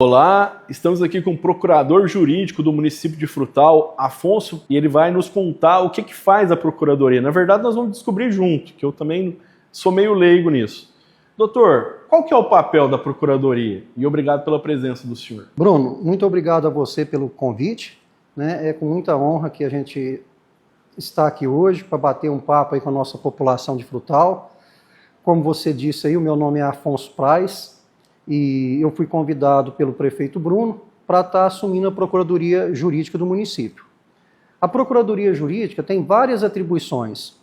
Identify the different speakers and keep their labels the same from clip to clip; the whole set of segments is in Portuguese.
Speaker 1: Olá, estamos aqui com o procurador jurídico do município de Frutal, Afonso, e ele vai nos contar o que faz a procuradoria. Na verdade, nós vamos descobrir junto, que eu também sou meio leigo nisso. Doutor, qual que é o papel da procuradoria? E obrigado pela presença do senhor.
Speaker 2: Bruno, muito obrigado a você pelo convite. É com muita honra que a gente está aqui hoje para bater um papo aí com a nossa população de Frutal. Como você disse aí, o meu nome é Afonso Praz. E eu fui convidado pelo prefeito Bruno para estar assumindo a Procuradoria Jurídica do município. A Procuradoria Jurídica tem várias atribuições.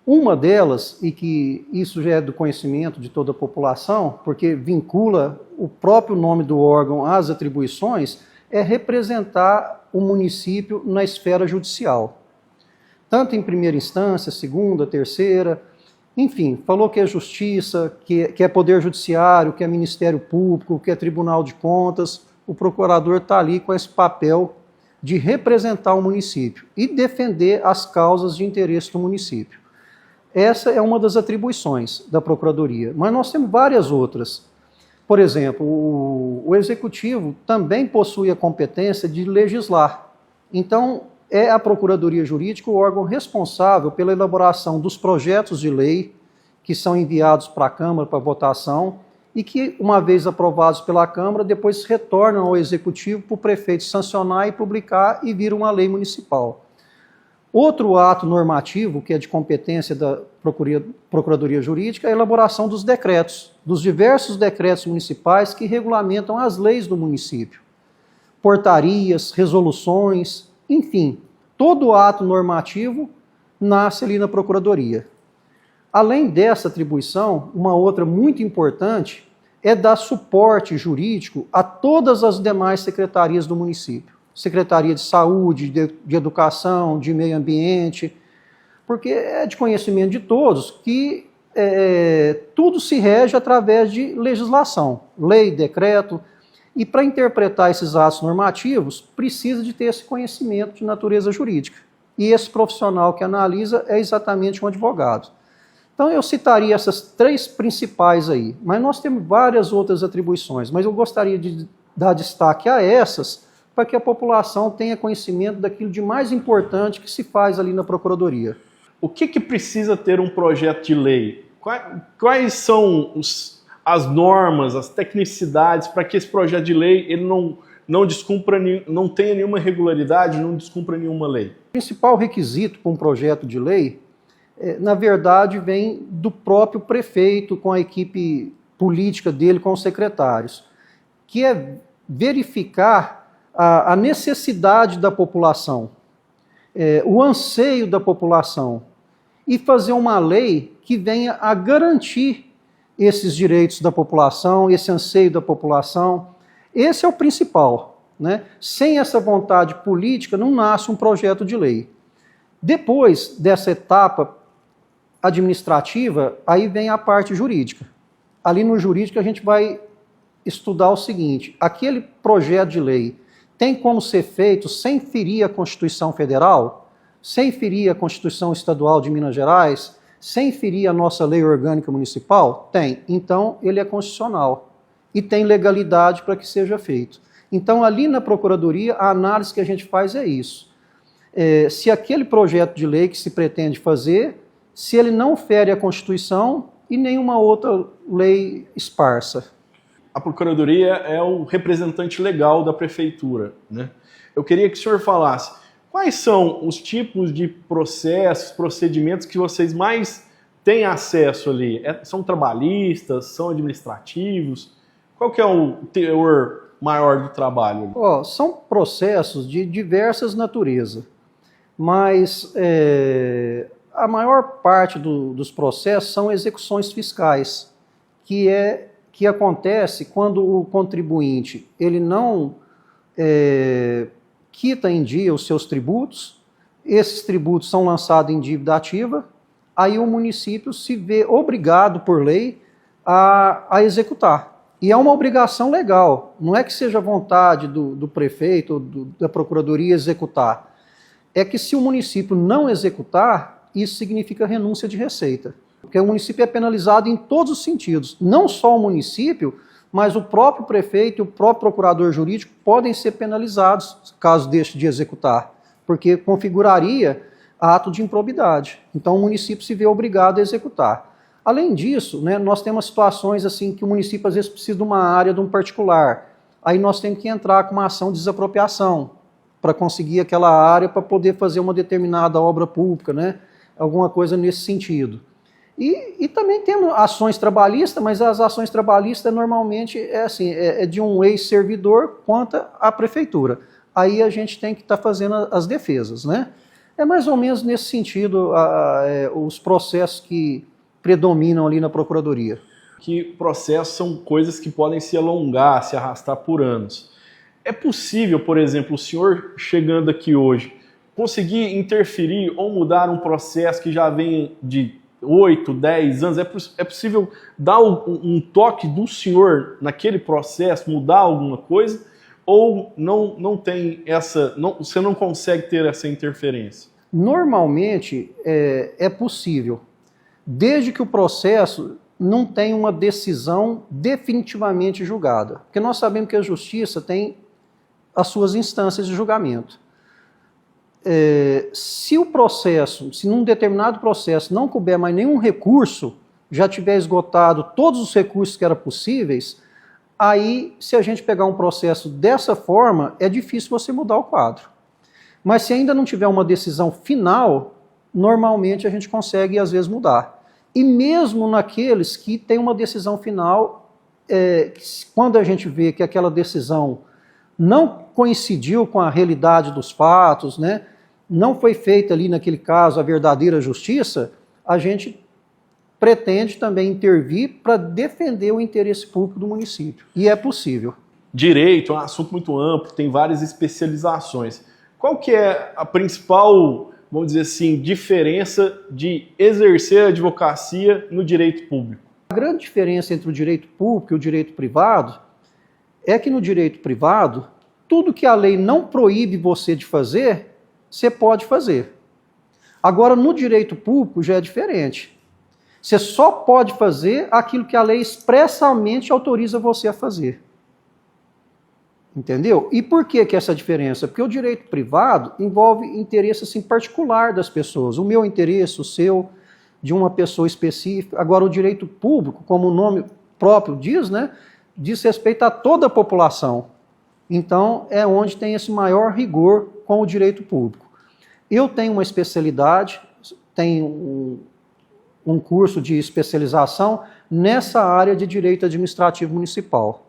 Speaker 2: Uma delas, e que isso já é do conhecimento de toda a população, porque vincula o próprio nome do órgão às atribuições, é representar o município na esfera judicial. Tanto em primeira instância, segunda, terceira. Enfim, falou que é justiça, que é poder judiciário, que é Ministério Público, que é Tribunal de Contas. O procurador está ali com esse papel de representar o município e defender as causas de interesse do município. Essa é uma das atribuições da Procuradoria, mas nós temos várias outras. Por exemplo, o Executivo também possui a competência de legislar. Então, é a Procuradoria Jurídica o órgão responsável pela elaboração dos projetos de lei que são enviados para a Câmara para votação e que, uma vez aprovados pela Câmara, depois retornam ao Executivo para o prefeito sancionar e publicar e vira uma lei municipal. Outro ato normativo, que é de competência da Procuradoria Jurídica, é a elaboração dos decretos, dos diversos decretos municipais que regulamentam as leis do município. Portarias, resoluções, enfim, todo ato normativo nasce ali na Procuradoria. Além dessa atribuição, uma outra muito importante é dar suporte jurídico a todas as demais secretarias do município. Secretaria de Saúde, de Educação, de Meio Ambiente, porque é de conhecimento de todos que tudo se rege através de legislação, lei, decreto. E para interpretar esses atos normativos, precisa de ter esse conhecimento de natureza jurídica. E esse profissional que analisa é exatamente um advogado. Então eu citaria essas três principais aí, mas nós temos várias outras atribuições, mas eu gostaria de dar destaque a essas para que a população tenha conhecimento daquilo de mais importante que se faz ali na Procuradoria.
Speaker 1: O que precisa ter um projeto de lei? Quais são as normas, as tecnicidades para que esse projeto de lei ele não tenha nenhuma irregularidade, não descumpra nenhuma lei?
Speaker 2: O principal requisito para um projeto de lei, na verdade, vem do próprio prefeito com a equipe política dele, com os secretários, que é verificar a necessidade da população, o anseio da população e fazer uma lei que venha a garantir esses direitos da população, esse anseio da população. Esse é o principal, né? Sem essa vontade política não nasce um projeto de lei. Depois dessa etapa administrativa, aí vem a parte jurídica. Ali no jurídico a gente vai estudar o seguinte: aquele projeto de lei tem como ser feito sem ferir a Constituição Federal, sem ferir a Constituição Estadual de Minas Gerais, sem ferir a nossa lei orgânica municipal? Tem. Então, ele é constitucional e tem legalidade para que seja feito. Então, ali na Procuradoria, a análise que a gente faz é isso. Se aquele projeto de lei que se pretende fazer, se ele não fere a Constituição e nenhuma outra lei esparsa.
Speaker 1: A Procuradoria é o representante legal da Prefeitura, né? Eu queria que o senhor falasse quais são os tipos de processos, procedimentos que vocês mais têm acesso ali? São trabalhistas, são administrativos? Qual que é o teor maior do trabalho?
Speaker 2: São processos de diversas naturezas, mas a maior parte dos processos são execuções fiscais, que acontece quando o contribuinte ele não quita em dia os seus tributos, esses tributos são lançados em dívida ativa, aí o município se vê obrigado por lei a executar. E é uma obrigação legal, não é que seja vontade do prefeito ou da procuradoria executar. É que se o município não executar, isso significa renúncia de receita. Porque o município é penalizado em todos os sentidos, não só o município, mas o próprio prefeito e o próprio procurador jurídico podem ser penalizados caso deixe de executar, porque configuraria ato de improbidade. Então o município se vê obrigado a executar. Além disso, né, nós temos situações assim que o município às vezes precisa de uma área de um particular. Aí nós temos que entrar com uma ação de desapropriação para conseguir aquela área para poder fazer uma determinada obra pública, né? Alguma coisa nesse sentido. E também temos ações trabalhistas, mas as ações trabalhistas normalmente é de um ex-servidor contra a prefeitura. Aí a gente tem que estar fazendo as defesas, né? É mais ou menos nesse sentido os processos que predominam ali na Procuradoria.
Speaker 1: Que processos são coisas que podem se alongar, se arrastar por anos. É possível, por exemplo, o senhor chegando aqui hoje, conseguir interferir ou mudar um processo que já vem de 8, 10 anos? É possível dar um toque do senhor naquele processo, mudar alguma coisa? Ou não tem essa, você não consegue ter essa interferência?
Speaker 2: Normalmente é possível, desde que o processo não tenha uma decisão definitivamente julgada. Porque nós sabemos que a justiça tem as suas instâncias de julgamento. Se num determinado processo não couber mais nenhum recurso, já tiver esgotado todos os recursos que eram possíveis, aí, se a gente pegar um processo dessa forma, é difícil você mudar o quadro. Mas se ainda não tiver uma decisão final, normalmente a gente consegue, às vezes, mudar. E mesmo naqueles que têm uma decisão final, quando a gente vê que aquela decisão não coincidiu com a realidade dos fatos, né, não foi feita ali naquele caso a verdadeira justiça, a gente pretende também intervir para defender o interesse público do município. E é possível.
Speaker 1: Direito é um assunto muito amplo, tem várias especializações. Qual que é a principal, vamos dizer assim, diferença de exercer a advocacia no direito público?
Speaker 2: A grande diferença entre o direito público e o direito privado é que no direito privado, tudo que a lei não proíbe você de fazer, você pode fazer. Agora, no direito público já é diferente. Você só pode fazer aquilo que a lei expressamente autoriza você a fazer. Entendeu? E por que essa diferença? Porque o direito privado envolve interesse assim, particular das pessoas. O meu interesse, o seu, de uma pessoa específica. Agora, o direito público, como o nome próprio diz, né, diz respeito a toda a população. Então, é onde tem esse maior rigor com o direito público. Eu tenho uma especialidade, tenho um curso de especialização nessa área de direito administrativo municipal.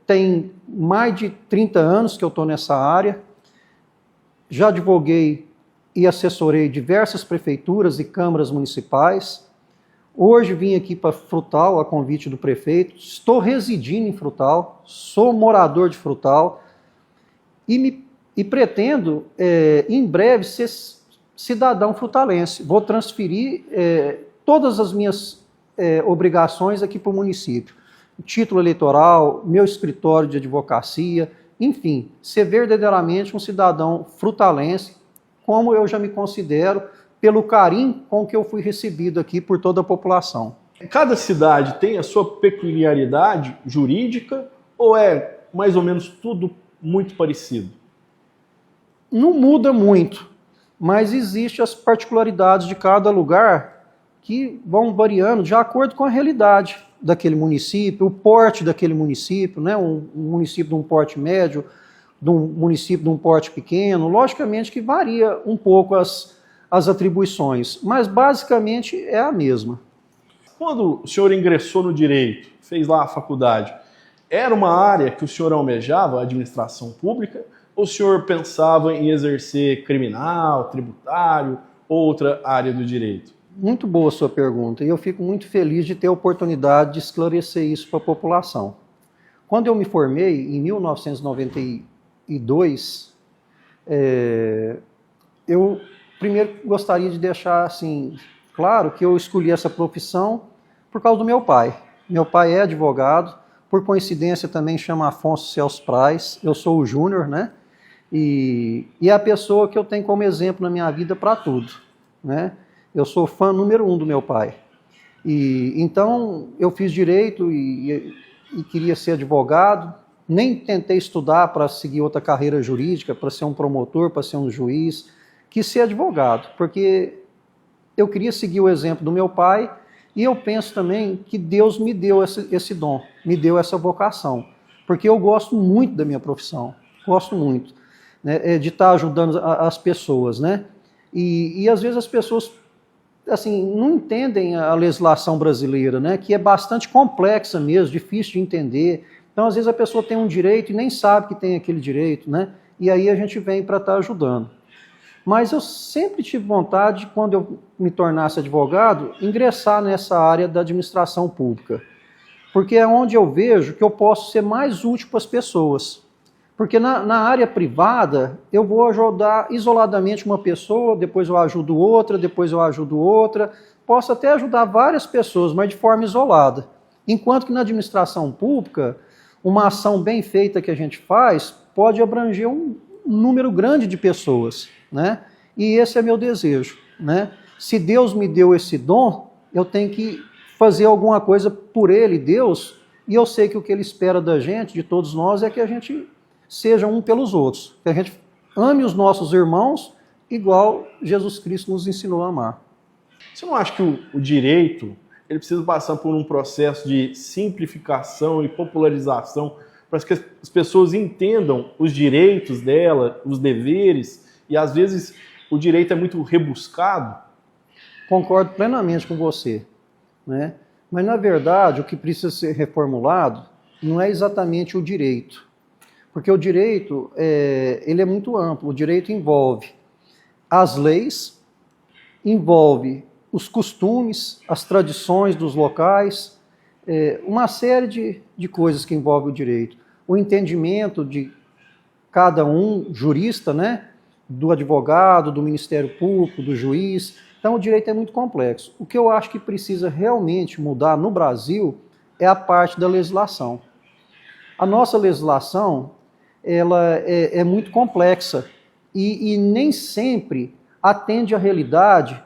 Speaker 2: Tem mais de 30 anos que eu estou nessa área, já advoguei e assessorei diversas prefeituras e câmaras municipais. Hoje vim aqui para Frutal, a convite do prefeito, estou residindo em Frutal, sou morador de Frutal e pretendo, em breve, ser cidadão frutalense. Vou transferir todas as minhas obrigações aqui para o município. Título eleitoral, meu escritório de advocacia, enfim, ser verdadeiramente um cidadão frutalense, como eu já me considero, pelo carinho com que eu fui recebido aqui por toda a população.
Speaker 1: Cada cidade tem a sua peculiaridade jurídica ou é mais ou menos tudo muito parecido?
Speaker 2: Não muda muito, mas existem as particularidades de cada lugar que vão variando de acordo com a realidade daquele município, o porte daquele município, né? Um município de um porte médio, de um município de um porte pequeno, logicamente que varia um pouco as atribuições, mas basicamente é a mesma.
Speaker 1: Quando o senhor ingressou no direito, fez lá a faculdade, era uma área que o senhor almejava, a administração pública, ou o senhor pensava em exercer criminal, tributário, outra área do direito?
Speaker 2: Muito boa a sua pergunta, e eu fico muito feliz de ter a oportunidade de esclarecer isso para a população. Quando eu me formei, em 1992, eu primeiro gostaria de deixar assim, claro que eu escolhi essa profissão por causa do meu pai. Meu pai é advogado, por coincidência também chama Afonso Celso Praz, eu sou o Júnior, né? E é a pessoa que eu tenho como exemplo na minha vida para tudo, né? Eu sou fã número 1 do meu pai. E então eu fiz direito e queria ser advogado, nem tentei estudar para seguir outra carreira jurídica, para ser um promotor, para ser um juiz, quis ser advogado, porque eu queria seguir o exemplo do meu pai e eu penso também que Deus me deu esse dom, me deu essa vocação, porque eu gosto muito da minha profissão, gosto muito, né, de estar ajudando as pessoas, né? E às vezes as pessoas assim, não entendem a legislação brasileira, né, que é bastante complexa mesmo, difícil de entender. Então, às vezes, a pessoa tem um direito e nem sabe que tem aquele direito, né? E aí a gente vem para estar ajudando. Mas eu sempre tive vontade, quando eu me tornasse advogado, ingressar nessa área da administração pública. Porque é onde eu vejo que eu posso ser mais útil para as pessoas. Porque na área privada, eu vou ajudar isoladamente uma pessoa, depois eu ajudo outra, depois eu ajudo outra. Posso até ajudar várias pessoas, mas de forma isolada. Enquanto que na administração pública, uma ação bem feita que a gente faz pode abranger um número grande de pessoas, né? E esse é meu desejo, né? Se Deus me deu esse dom, eu tenho que fazer alguma coisa por Ele, Deus, e eu sei que o que Ele espera da gente, de todos nós, é que a gente seja um pelos outros, que a gente ame os nossos irmãos igual Jesus Cristo nos ensinou a amar.
Speaker 1: Você não acha que o direito ele precisa passar por um processo de simplificação e popularização para que as pessoas entendam os direitos dela, os deveres, e às vezes o direito é muito rebuscado?
Speaker 2: Concordo plenamente com você, né? Mas na verdade o que precisa ser reformulado não é exatamente o direito, porque o direito ele é muito amplo. O direito envolve as leis, envolve os costumes, as tradições dos locais, uma série de coisas que envolve o direito. O entendimento de cada um, jurista, né, do advogado, do Ministério Público, do juiz. Então o direito é muito complexo. O que eu acho que precisa realmente mudar no Brasil é a parte da legislação. A nossa legislação ela é muito complexa e nem sempre atende à realidade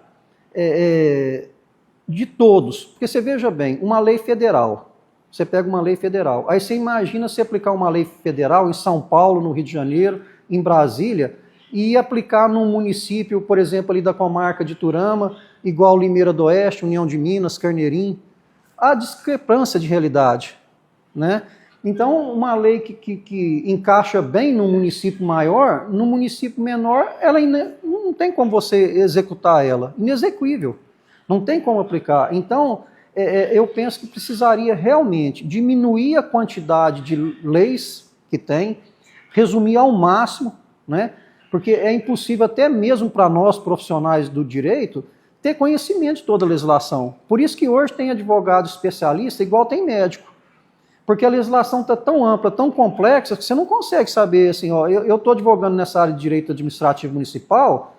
Speaker 2: de todos. Porque você veja bem, uma lei federal, você pega uma lei federal, aí você imagina se aplicar uma lei federal em São Paulo, no Rio de Janeiro, em Brasília, e aplicar num município, por exemplo, ali da comarca de Turama, igual Limeira do Oeste, União de Minas, Carneirim. Há discrepância de realidade, né? Então, uma lei que encaixa bem num município maior, no município menor, ela não tem como você executar ela. Inexequível. Não tem como aplicar. Então, eu penso que precisaria realmente diminuir a quantidade de leis que tem, resumir ao máximo, né? Porque é impossível até mesmo para nós, profissionais do direito, ter conhecimento de toda a legislação. Por isso que hoje tem advogado especialista igual tem médico. Porque a legislação está tão ampla, tão complexa, que você não consegue saber assim, ó, eu estou advogando nessa área de direito administrativo municipal,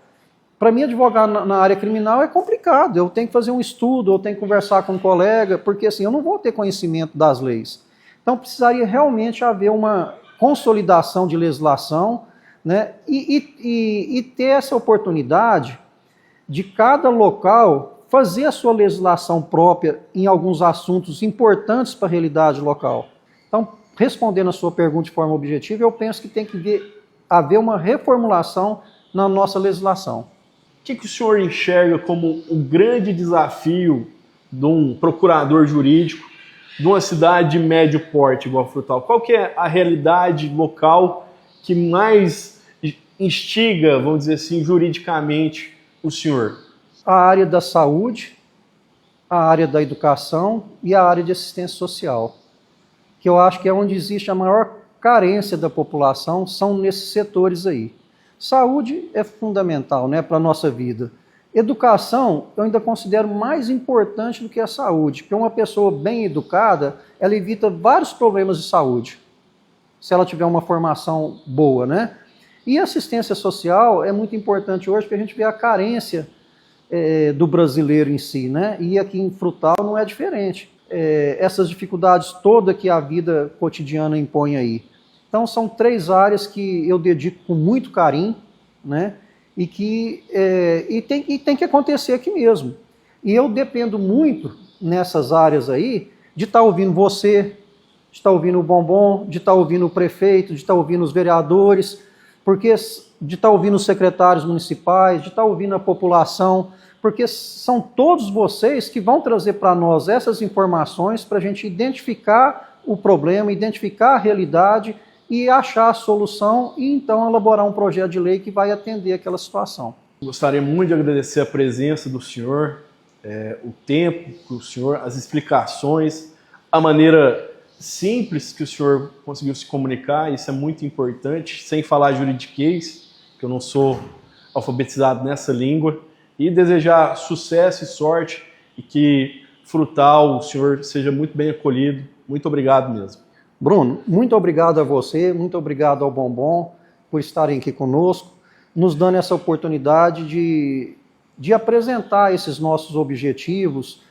Speaker 2: para mim advogar na área criminal é complicado, eu tenho que fazer um estudo, eu tenho que conversar com um colega, porque assim, eu não vou ter conhecimento das leis. Então precisaria realmente haver uma consolidação de legislação, né, e ter essa oportunidade de cada local fazer a sua legislação própria em alguns assuntos importantes para a realidade local. Então, respondendo a sua pergunta de forma objetiva, eu penso que tem que haver uma reformulação na nossa legislação.
Speaker 1: O que o senhor enxerga como um grande desafio de um procurador jurídico de uma cidade de médio porte igual a Frutal? Qual que é a realidade local que mais instiga, vamos dizer assim, juridicamente o senhor?
Speaker 2: A área da saúde, a área da educação e a área de assistência social, que eu acho que é onde existe a maior carência da população, são nesses setores aí. Saúde é fundamental, né, para a nossa vida. Educação eu ainda considero mais importante do que a saúde, porque uma pessoa bem educada, ela evita vários problemas de saúde, se ela tiver uma formação boa, né? E assistência social é muito importante hoje, porque a gente vê a carência do brasileiro em si, né? E aqui em Frutal não é diferente. Essas dificuldades todas que a vida cotidiana impõe aí. Então são 3 áreas que eu dedico com muito carinho, né? E tem que acontecer aqui mesmo. E eu dependo muito nessas áreas aí, de estar ouvindo você, de estar ouvindo o Bombom, de estar ouvindo o prefeito, de estar ouvindo os vereadores, porque de estar ouvindo os secretários municipais, de estar ouvindo a população, porque são todos vocês que vão trazer para nós essas informações para a gente identificar o problema, identificar a realidade e achar a solução e então elaborar um projeto de lei que vai atender aquela situação.
Speaker 1: Gostaria muito de agradecer a presença do senhor, o tempo que o senhor, as explicações, a maneira simples que o senhor conseguiu se comunicar, isso é muito importante, sem falar juridiquês, que eu não sou alfabetizado nessa língua, e desejar sucesso e sorte e que Frutal, o senhor seja muito bem acolhido. Muito obrigado mesmo.
Speaker 2: Bruno, muito obrigado a você, muito obrigado ao Bombom por estarem aqui conosco, nos dando essa oportunidade de apresentar esses nossos objetivos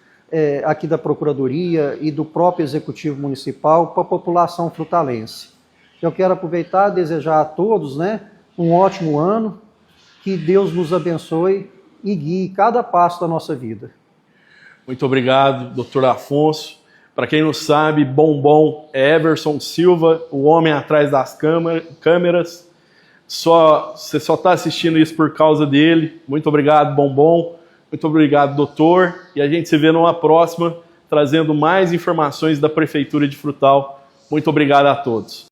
Speaker 2: aqui da Procuradoria e do próprio Executivo Municipal para a população frutalense. Eu quero aproveitar e desejar a todos, né, um ótimo ano, que Deus nos abençoe e guie cada passo da nossa vida.
Speaker 1: Muito obrigado, doutor Afonso. Para quem não sabe, Bombom é Everson Silva, o homem atrás das câmeras. Você só está assistindo isso por causa dele. Muito obrigado, Bombom. Muito obrigado, doutor. E a gente se vê numa próxima, trazendo mais informações da Prefeitura de Frutal. Muito obrigado a todos.